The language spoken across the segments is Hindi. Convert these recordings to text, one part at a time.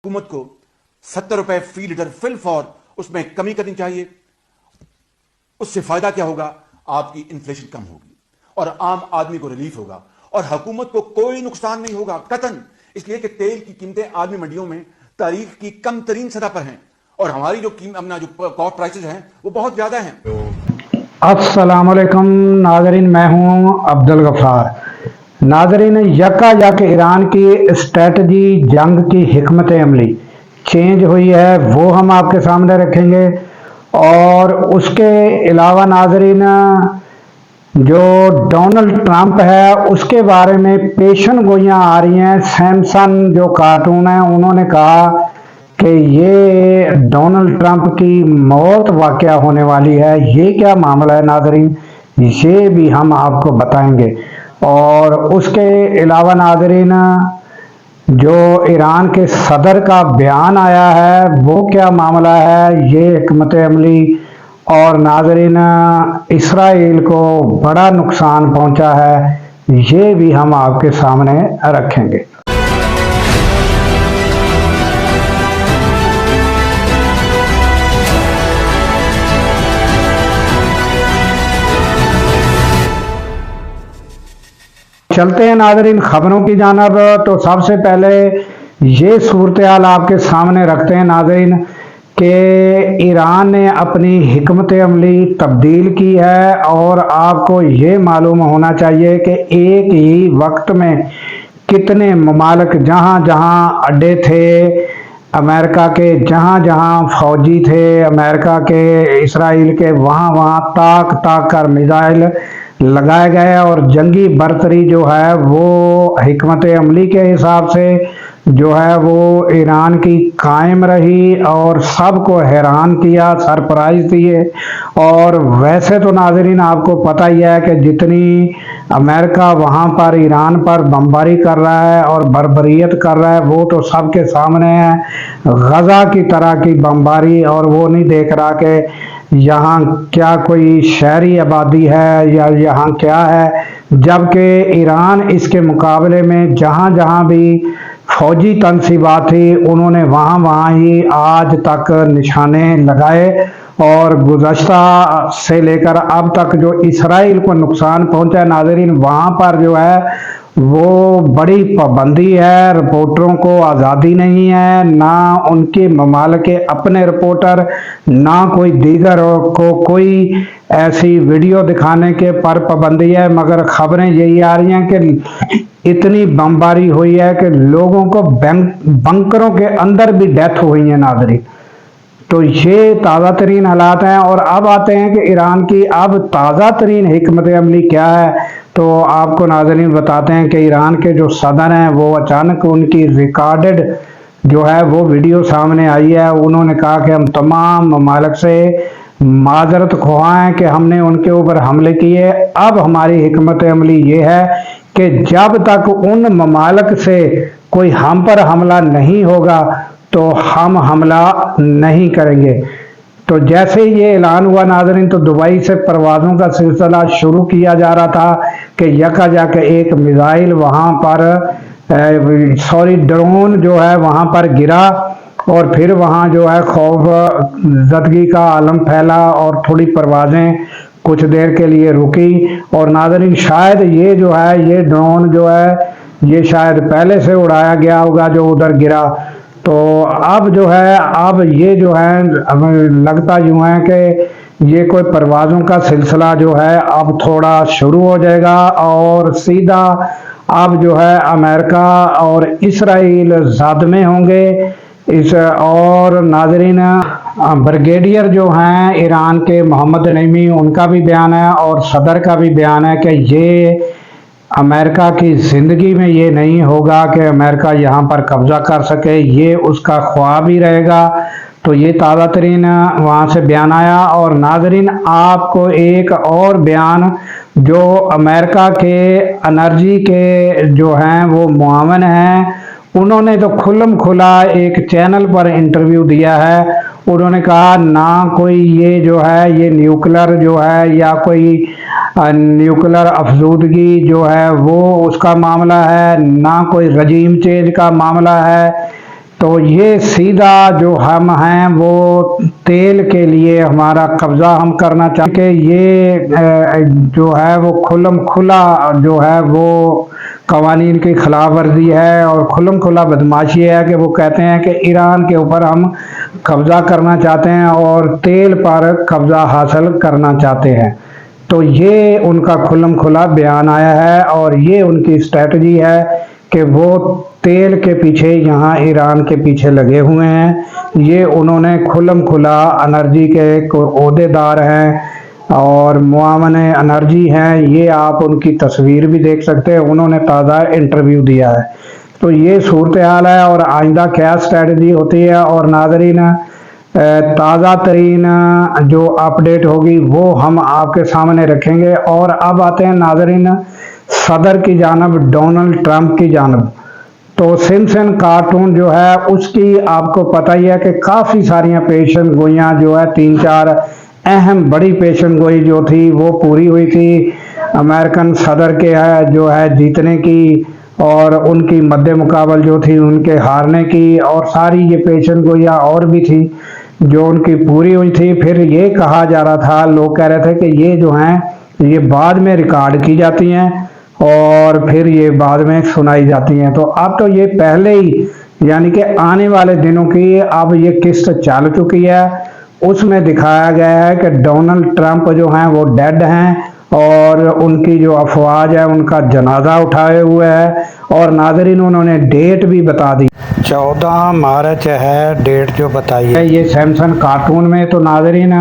हुकूमत को 70 रुपए फी लीटर फिल फॉर उसमें कमी करनी चाहिए। उससे फायदा क्या होगा? आपकी इन्फ्लेशन कम होगी और आम आदमी को रिलीफ होगा और हुकूमत को कोई नुकसान नहीं होगा कतन, इसलिए कि तेल की कीमतें आदमी मंडियों में तारीख की कम तरीन सतह पर हैं और हमारी जो अपना जो कॉस्ट प्राइसेस हैं वो बहुत ज्यादा हैं। अस्सलाम वालेकुम नाज़रीन, मैं हूं अब्दुल गफ्फार। नाज़रीन, यक ईरान की स्ट्रेटजी, जंग की हिकमत अमली चेंज हुई है, वो हम आपके सामने रखेंगे। और उसके अलावा नाज़रीन, जो डोनाल्ड ट्रंप है उसके बारे में पेशन गोइयाँ आ रही हैं। सैमसन जो कार्टून है उन्होंने कहा कि ये डोनाल्ड ट्रंप की मौत वाक़या होने वाली है। ये क्या मामला है नाज़रीन, ये भी हम आपको बताएंगे। और उसके अलावा नाज़रीन, जो ईरान के सदर का बयान आया है वो क्या मामला है, ये हिकमत अमली। और नाज़रीन, इसराइल को बड़ा नुकसान पहुंचा है, ये भी हम आपके सामने रखेंगे। चलते हैं नाज़रीन खबरों की जानिब। तो सबसे पहले ये सूरत हाल आपके सामने रखते हैं नाज़रीन कि ईरान ने अपनी हिकमत अमली तब्दील की है। और आपको ये मालूम होना चाहिए कि एक ही वक्त में कितने ममालिक, जहाँ जहाँ अड्डे थे अमेरिका के, जहाँ जहाँ फौजी थे अमेरिका के, इसराइल के, वहाँ वहाँ ताक ताक कर मिसाइल लगाए गए। और जंगी बरतरी जो है वो हिकमत अमली के हिसाब से जो है वो ईरान की कायम रही और सबको हैरान किया, सरप्राइज दिए। और वैसे तो नाज़रीन आपको पता ही है कि जितनी अमेरिका वहाँ पर ईरान पर बमबारी कर रहा है और बर्बरियत कर रहा है वो तो सबके सामने है। गजा की तरह की बमबारी, और वो नहीं देख रहा कि यहाँ क्या कोई शहरी आबादी है या यहाँ क्या है, जबकि ईरान इसके मुकाबले में जहाँ जहाँ भी फौजी तनसीबात थी उन्होंने वहाँ वहाँ ही आज तक निशाने लगाए। और गुज़श्ता से लेकर अब तक जो इसराइल को नुकसान पहुँचा है नाज़रीन, वहाँ पर जो है वो बड़ी पाबंदी है, रिपोर्टरों को आज़ादी नहीं है, ना उनके ममालिक के अपने रिपोर्टर, ना कोई दीगर को कोई ऐसी वीडियो दिखाने के पर पाबंदी है। मगर खबरें यही आ रही हैं कि इतनी बमबारी हुई है कि लोगों को बंकरों के अंदर भी डेथ हुई है नाज़रीन। तो ये ताज़ा तरीन हालात हैं। और अब आते हैं कि ईरान की अब ताज़ा तरीन हिकमत अमली क्या है। तो आपको नाज़रीन बताते हैं कि ईरान के जो सदर हैं वो अचानक उनकी रिकॉर्डेड जो है वो वीडियो सामने आई है। उन्होंने कहा कि हम तमाम ममालिक से माजरत ख्वाह हैं कि हमने उनके ऊपर हमले किए। अब हमारी हिकमत अमली ये है कि जब तक उन ममालिक से कोई हम पर हमला नहीं होगा तो हम हमला नहीं करेंगे। तो जैसे ये ऐलान हुआ नाज़रीन, तो दुबई से परवाज़ों का सिलसिला शुरू किया जा रहा था कि यकायक एक मिसाइल वहाँ पर ड्रोन जो है वहाँ पर गिरा और फिर वहाँ जो है खौफ ज़दगी का आलम फैला और थोड़ी परवाज़ें कुछ देर के लिए रुकी। और नाज़रीन शायद ये जो है ये ड्रोन जो है ये शायद पहले से उड़ाया गया होगा जो उधर गिरा। तो अब जो है अब ये जो है हमें लगता यूँ है कि ये कोई परवाज़ों का सिलसिला जो है अब थोड़ा शुरू हो जाएगा और सीधा अब जो है अमेरिका और इसराइल ज़द में होंगे इस। और नाज़रीन ब्रिगेडियर जो हैं ईरान के मोहम्मद नईमी, उनका भी बयान है और सदर का भी बयान है कि ये अमेरिका की ज़िंदगी में ये नहीं होगा कि अमेरिका यहाँ पर कब्ज़ा कर सके, ये उसका ख्वाब ही रहेगा। तो ये ताज़ा तरीन वहाँ से बयान आया। और नाज़रीन आपको एक और बयान, जो अमेरिका के एनर्जी के जो हैं वो मुआवन हैं, उन्होंने तो खुल्लम खुला एक चैनल पर इंटरव्यू दिया है। उन्होंने कहा ना कोई ये जो है ये न्यूक्लियर जो है या कोई न्यूक्लियर अफजूदगी जो है वो उसका मामला है, ना कोई रजीम चेंज का मामला है, तो ये सीधा जो हम हैं वो तेल के लिए हमारा कब्जा हम करना चाहते कि ये जो है वो खुल्लम खुला जो है वो कवानीन की खिलाफ वर्जी है और खुल्लम खुला बदमाशी है कि वो कहते हैं कि ईरान के ऊपर हम कब्जा करना चाहते हैं और तेल पर कब्जा हासिल करना चाहते हैं। तो ये उनका खुल्लम खुला बयान आया है और ये उनकी स्ट्रेटजी है कि वो तेल के पीछे यहाँ ईरान के पीछे लगे हुए हैं। ये उन्होंने खुल्लम खुला एनर्जी के ओहदेदार हैं और मुआवन एनर्जी हैं। ये आप उनकी तस्वीर भी देख सकते हैं, उन्होंने ताज़ा इंटरव्यू दिया है। तो ये सूरत हाल है और आइंदा क्या स्ट्रेटजी होती है और नाज़रीन ताज़ा तरीन जो अपडेट होगी वो हम आपके सामने रखेंगे। और अब आते हैं नाज़रीन सदर की जानब, डोनाल्ड ट्रंप की जानब। तो सिम्पसन कार्टून जो है उसकी आपको पता ही है कि काफ़ी सारियाँ पेशन गोइयाँ जो है 3-4 अहम बड़ी पेशन गोई जो थी वो पूरी हुई थी अमेरिकन सदर के है जो है जीतने की और उनकी मद्दे मुकाबल जो थी उनके हारने की, और सारी ये पेशन गोइयाँ और भी थी जो उनकी पूरी हुई थी। फिर ये कहा जा रहा था, लोग कह रहे थे कि ये जो हैं ये बाद में रिकॉर्ड की जाती हैं और फिर ये बाद में सुनाई जाती हैं। तो अब तो ये पहले ही यानी कि आने वाले दिनों की अब ये किस्त चल चुकी है। उसमें दिखाया गया है कि डोनाल्ड ट्रंप जो हैं वो डेड हैं और उनकी जो अफवाज है उनका जनाजा उठाए हुए है। और नाज़रीन उन्होंने डेट भी बता दी, 14 मार्च है डेट जो बताई है ये सैमसन कार्टून में। तो नाज़रीन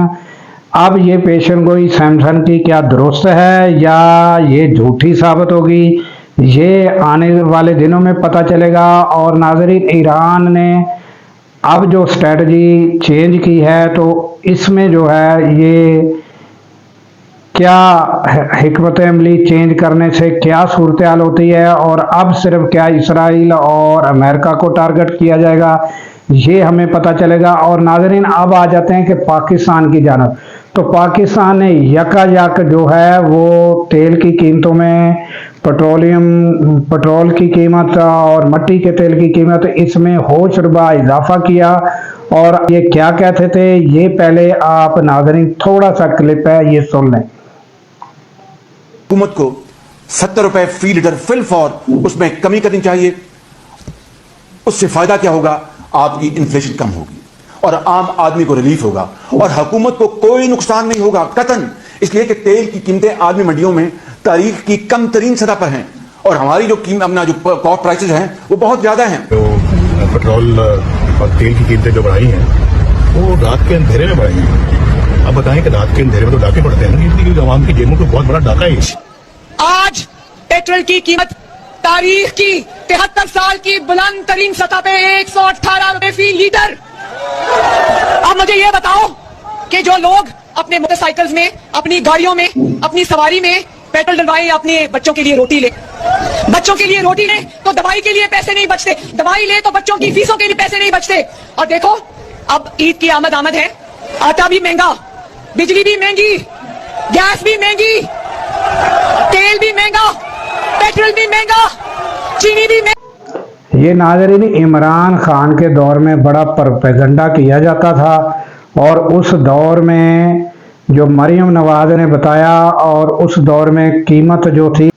अब ये पेशन गोई सैमसन की क्या दुरुस्त है या ये झूठी साबित होगी, ये आने वाले दिनों में पता चलेगा। और नाज़रीन ईरान ने अब जो स्ट्रेटजी चेंज की है तो इसमें जो है ये क्या हिकमत अमली चेंज करने से क्या सूरत हाल होती है और अब सिर्फ क्या इसराइल और अमेरिका को टारगेट किया जाएगा ये हमें पता चलेगा। और नाज़रीन अब आ जाते हैं कि पाकिस्तान की जानब। तो पाकिस्तान ने यकायक जो है वो तेल की कीमतों में पेट्रोल की कीमत और मट्टी के तेल की कीमत इसमें होशरुबा इजाफा किया। और ये क्या कहते थे ये पहले आप नाज़रीन थोड़ा सा क्लिप है ये सुन लें। हुकूमत को 70 रुपए फी लीटर फिल फॉर उसमें कमी करनी चाहिए। उससे फायदा क्या होगा, आपकी इन्फ्लेशन कम होगी और आम आदमी को रिलीफ होगा और हुकूमत को कोई नुकसान नहीं होगा कतन। इसलिए कि तेल की कीमतें आदमी मंडियों में तारीख की कम तरीन सतह पर हैं और हमारी जो अपना जो कॉस्ट प्राइसेस हैं वो बहुत ज्यादा हैं। तो पेट्रोल और तेल की कीमतें जो बढ़ाई हैं वो रात के अंधेरे में बढ़ाई हैं। अब बताएं कि रात के अंधेरे में तो डाके पड़ते हैं ना, क्योंकि आवाम की जेबों को बहुत बड़ा डाका है। आज पेट्रोल की कीमत तारीख की 73 साल की बुलंद तरीन सतह पे 118 रुपए फी लीटर। अब मुझे ये बताओ कि जो लोग अपने मोटरसाइकिल्स में, अपनी गाड़ियों में, अपनी सवारी में पेट्रोल डलवाए अपने बच्चों के लिए रोटी ले, बच्चों के लिए रोटी ले तो दवाई के लिए पैसे नहीं बचते, दवाई ले तो बच्चों की फीसों के लिए पैसे नहीं बचते। और देखो अब ईद की आमद है, आटा भी महंगा, बिजली भी महंगी, गैस भी महंगी, तेल भी महंगा, पेट्रोल भी महंगा, चीनी भी महंगा। ये नाज़रीन इमरान खान के दौर में बड़ा प्रोपेगेंडा किया जाता था और उस दौर में जो मरियम नवाज ने बताया और उस दौर में कीमत जो थी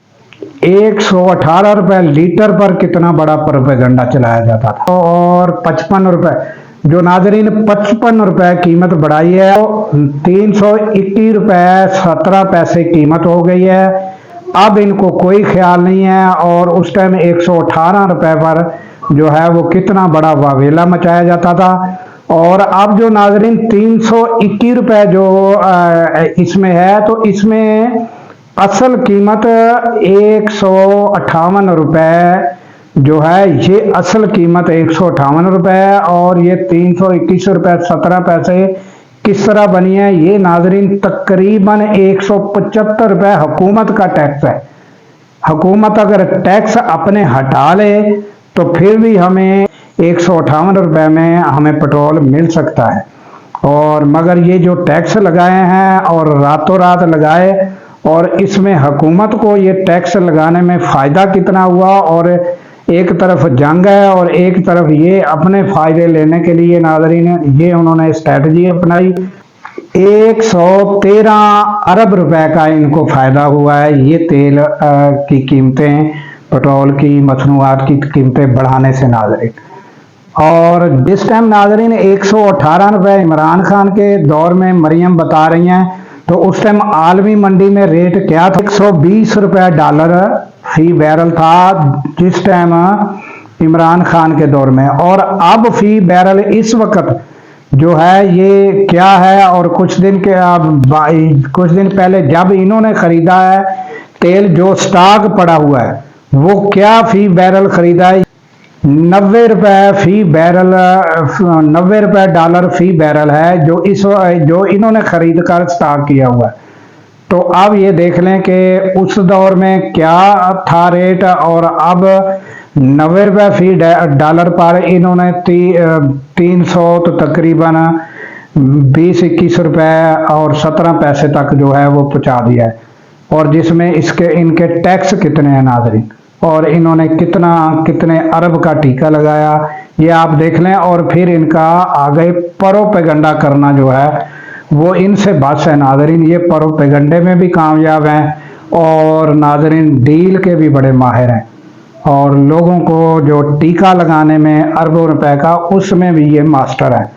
118 रुपए लीटर पर कितना बड़ा प्रोपेगेंडा चलाया जाता था। और 55 रुपए जो नाज़रीन 55 रुपए कीमत बढ़ाई है तो 321 रुपए 17 पैसे कीमत हो गई है। अब इनको कोई ख्याल नहीं है और उस टाइम 118 रुपए पर जो है वो कितना बड़ा वावेला मचाया जाता था। और अब जो नाज़रीन 321 रुपए जो इसमें है तो इसमें असल कीमत 158 रुपए जो है, ये असल कीमत 158 रुपए है और ये 321 रुपए 17 पैसे किस तरह बनी है। ये नाज़रीन तकरीबन 175 रुपए हुकूमत का टैक्स है। हुकूमत अगर टैक्स अपने हटा ले तो फिर भी हमें 158 रुपए में हमें पेट्रोल मिल सकता है। और मगर ये जो टैक्स लगाए हैं और रातों रात लगाए और इसमें हुकूमत को ये टैक्स लगाने में फ़ायदा कितना हुआ और एक तरफ जंग है और एक तरफ ये अपने फायदे लेने के लिए नाज़रीन ये उन्होंने स्ट्रेटजी अपनाई। 113 अरब रुपए का इनको फायदा हुआ है ये तेल की कीमतें, पेट्रोल की, मसनूआत की कीमतें बढ़ाने से नाज़रीन। और जिस टाइम नाज़रीन 118 रुपए इमरान खान के दौर में मरियम बता रही हैं, तो उस टाइम आलमी मंडी में रेट क्या था? 120 रुपए डॉलर फी बैरल था जिस टाइम इमरान खान के दौर में, और अब फी बैरल इस वक्त जो है ये क्या है? और कुछ दिन पहले जब इन्होंने खरीदा है तेल, जो स्टॉक पड़ा हुआ है वो क्या फी बैरल खरीदा है? 90 रुपए फी बैरल, 90 रुपए डॉलर फी बैरल है जो इन्होंने खरीद कर स्टॉक किया हुआ है। तो अब ये देख लें कि उस दौर में क्या था रेट, और अब 90 रुपए फी डॉलर पर इन्होंने 300 तो तकरीबन 20-21 रुपए और 17 पैसे तक जो है वो पहुंचा दिया है। और जिसमें इनके टैक्स कितने हैं नाज़रीन, और इन्होंने कितने अरब का टीका लगाया ये आप देख लें। और फिर इनका आगे प्रोपेगेंडा करना जो है वो इनसे बस है नाज़रीन। ये प्रोपेगेंडे में भी कामयाब हैं और नाज़रीन डील के भी बड़े माहिर हैं, और लोगों को जो टीका लगाने में अरबों रुपए का उसमें भी ये मास्टर है।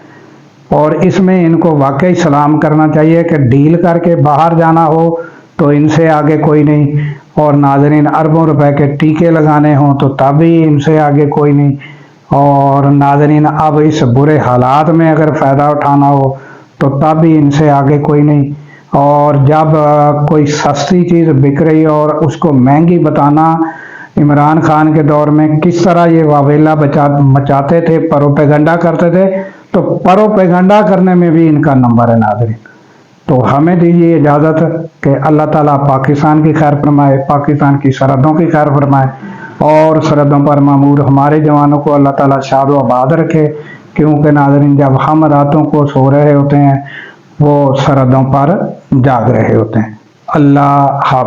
और इसमें इनको वाकई सलाम करना चाहिए कि डील करके बाहर जाना हो तो इनसे आगे कोई नहीं, और नाज़रीन अरबों रुपए के टीके लगाने हों तो तब भी इनसे आगे कोई नहीं। और नाज़रीन अब इस बुरे हालात में अगर फ़ायदा उठाना हो तो तब भी इनसे आगे कोई नहीं। और जब कोई सस्ती चीज़ बिक रही और उसको महंगी बताना, इमरान खान के दौर में किस तरह ये वावेला मचाते थे, प्रोपेगेंडा करते थे, तो प्रोपेगेंडा करने में भी इनका नंबर है नाज़रीन। तो हमें दीजिए इजाज़त कि अल्लाह ताला पाकिस्तान की खैर फरमाए, पाकिस्तान की सरहदों की खैर फरमाए, और सरहदों पर मामूर हमारे जवानों को अल्लाह ताला शाद व आबाद रखे। क्योंकि नाज़रीन जब हम रातों को सो रहे होते हैं वो सरहदों पर जाग रहे होते हैं। अल्लाह हाफ़िज़।